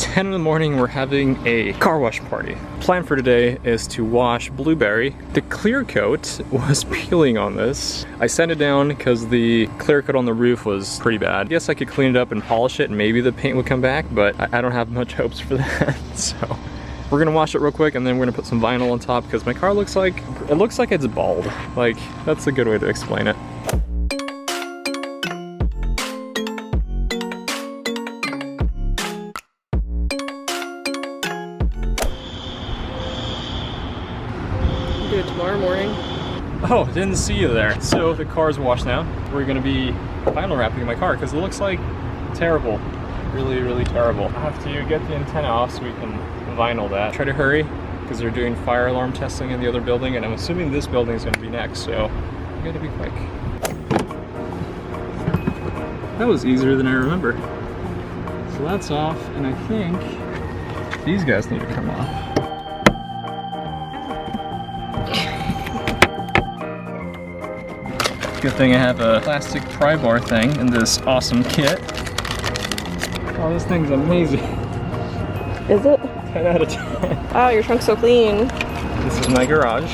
10 in the morning, we're having a car wash party. Plan for today is to wash Blueberry. The clear coat was peeling on this. I sent it down because the clear coat on the roof was pretty bad. I guess I could clean it up and polish it and maybe the paint would come back, but I don't have much hopes for that. So we're gonna wash it real quick and then we're gonna put some vinyl on top because my car looks like it's bald. Like, that's a good way to explain it. Do it tomorrow morning. Oh, didn't see you there. So the car's washed now. We're gonna be vinyl wrapping my car because it looks like terrible. Really, really terrible. I have to get the antenna off so we can vinyl that. Try to hurry because they're doing fire alarm testing in the other building and I'm assuming this building is gonna be next, so we gotta be quick. That was easier than I remember. So that's off, and I think these guys need to come off. Good thing I have a plastic pry bar thing in this awesome kit. Oh, this thing's amazing. Is it? 10 out of 10. Wow, your trunk's so clean. This is my garage.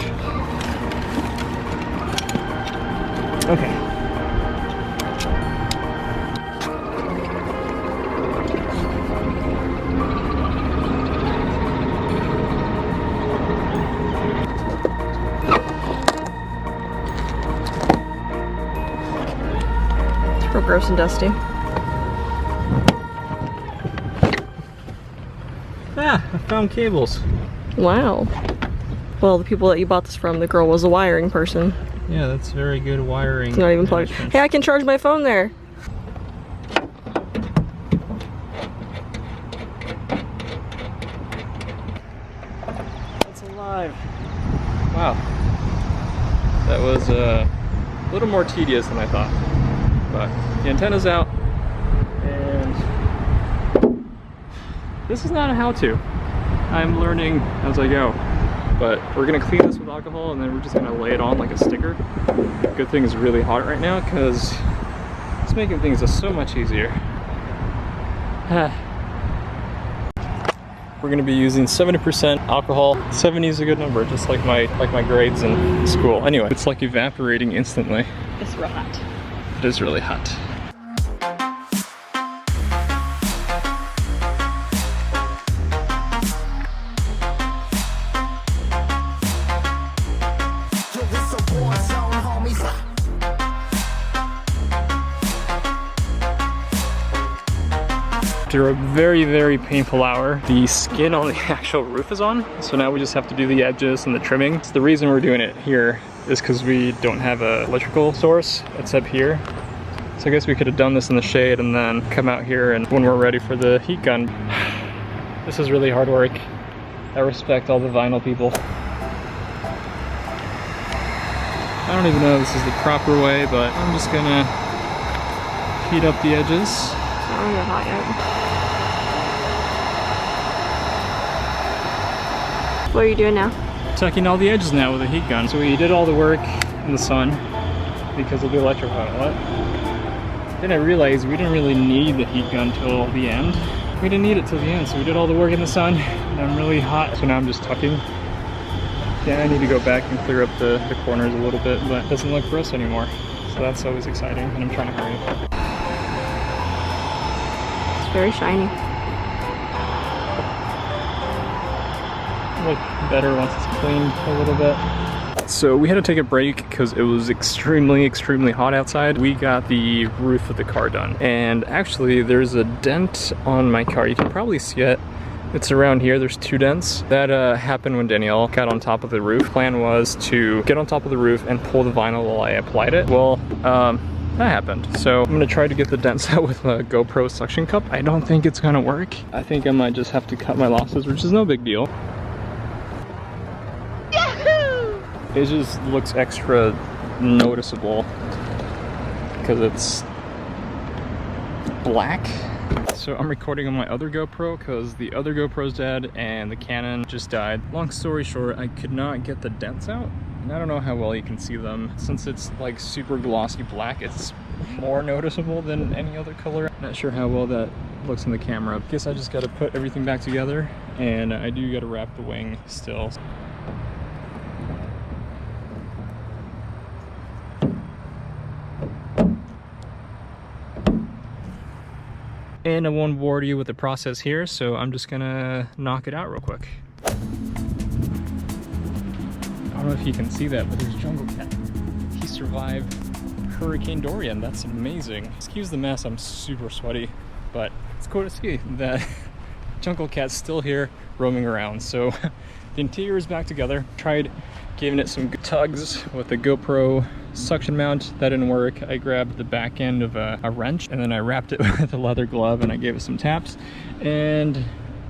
Okay. Real gross and dusty. Ah, I found cables. Wow. Well, the people that you bought this from, the girl was a wiring person. Yeah, that's very good wiring. It's not even plugged. Hey, I can charge my phone there. It's alive. Wow. That was a little more tedious than I thought. But the antenna's out, and this is not a how-to. I'm learning as I go. But we're gonna clean this with alcohol and then we're just gonna lay it on like a sticker. Good thing it's really hot right now because it's making things so much easier. We're gonna be using 70% alcohol. 70 is a good number, just like my grades in school. Anyway, it's like evaporating instantly. It's real hot. It is really hot. After a very, very painful hour, the skin on the actual roof is on. So now we just have to do the edges and the trimming. So the reason we're doing it here is because we don't have an electrical source. It's up here. So I guess we could have done this in the shade and then come out here and when we're ready for the heat gun. This is really hard work. I respect all the vinyl people. I don't even know if this is the proper way, but I'm just gonna heat up the edges. It's not really hot yet. What are you doing now? Tucking all the edges now with a heat gun. So we did all the work in the sun because of the electric outlet. Then I realized we didn't really need the heat gun till the end. We didn't need it till the end, so we did all the work in the sun and I'm really hot. So now I'm just tucking. Yeah, I need to go back and clear up the corners a little bit, but it doesn't look gross anymore. So that's always exciting and I'm trying to hurry. It's very shiny. Look better once it's cleaned a little bit. So we had to take a break because it was extremely hot outside. We got the roof of the car done. And actually there's a dent on my car. You can probably see it. It's around here. There's 2 dents. That happened when Danielle got on top of the roof. Plan was to get on top of the roof and pull the vinyl while I applied it. Well, that happened. So I'm gonna try to get the dents out with a GoPro suction cup. I don't think it's gonna work. I think I might just have to cut my losses, which is no big deal. It just looks extra noticeable because it's black. So I'm recording on my other GoPro because the other GoPro's dead and the Canon just died. Long story short, I could not get the dents out. And I don't know how well you can see them. Since it's like super glossy black, it's more noticeable than any other color. Not sure how well that looks in the camera. Guess I just gotta put everything back together, and I do gotta wrap the wing still. And I won't bore you with the process here, so I'm just gonna knock it out real quick. I don't know if you can see that, but there's Jungle Cat. He survived Hurricane Dorian. That's amazing. Excuse the mess, I'm super sweaty, but it's cool to see that Jungle Cat's still here roaming around. So the interior is back together. Tried giving it some good tugs with the GoPro suction mount. That didn't work. I grabbed the back end of a wrench and then I wrapped it with a leather glove and I gave it some taps, and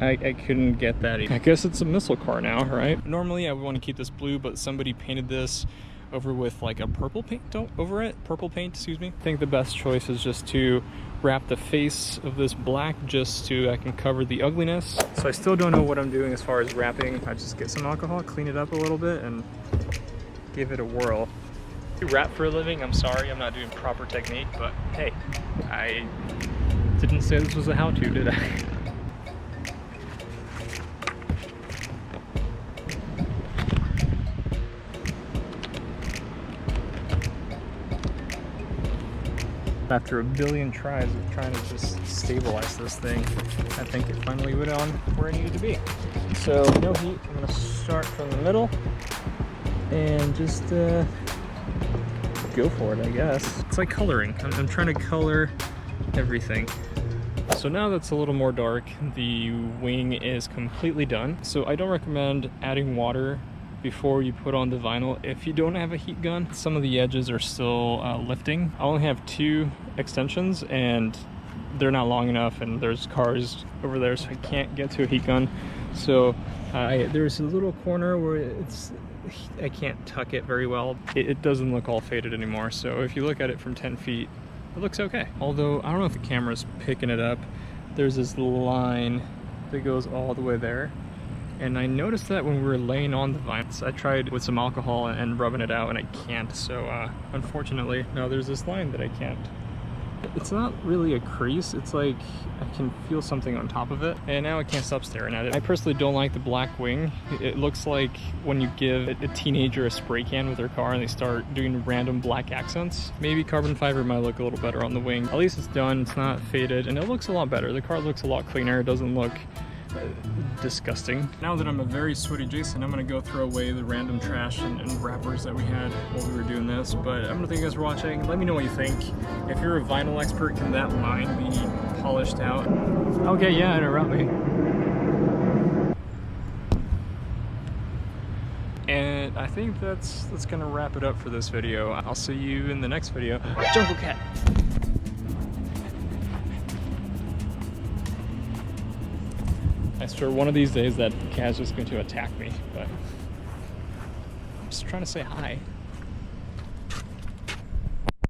I couldn't get that either. I guess it's a missile car now, right? Normally I would want to keep this blue, but somebody painted this over with like a purple paint over it. Purple paint, excuse me. I think the best choice is just to wrap the face of this black just so I can cover the ugliness. So I still don't know what I'm doing as far as wrapping. I just get some alcohol, clean it up a little bit, and give it a whirl. I wrap for a living. I'm sorry, I'm not doing proper technique, but hey, I didn't say this was a how-to, did I? After a billion tries of trying to just stabilize this thing, I think it finally went on where it needed to be. So no heat, I'm gonna start from the middle and just go for it, I guess. It's like coloring. I'm trying to color everything. So now that's a little more dark, the wing is completely done. So I don't recommend adding water before you put on the vinyl if you don't have a heat gun. Some of the edges are still lifting. I only have 2 extensions and they're not long enough, and there's cars over there, so I can't get to a heat gun. So there's a little corner where I can't tuck it very well. It doesn't look all faded anymore, so if you look at it from 10 feet, it looks okay. Although, I don't know if the camera's picking it up. There's this line that goes all the way there. And I noticed that when we were laying on the vines. I tried with some alcohol and rubbing it out and I can't. So unfortunately, now there's this line that I can't. It's not really a crease, it's like I can feel something on top of it, and now I can't stop staring at it. I personally don't like the black wing. It looks like when you give a teenager a spray can with their car and they start doing random black accents. Maybe carbon fiber might look a little better on the wing. At least it's done, it's not faded, and it looks a lot better. The car looks a lot cleaner, it doesn't look disgusting. Now that I'm a very sweaty Jason, I'm gonna go throw away the random trash and wrappers that we had while we were doing this, but I'm gonna thank you guys for watching. Let me know what you think. If you're a vinyl expert, can that line be polished out? Okay, yeah, interrupt me. And I think that's gonna wrap it up for this video. I'll see you in the next video. Jungle Cat! I swear one of these days that cat's just going to attack me, but I'm just trying to say hi.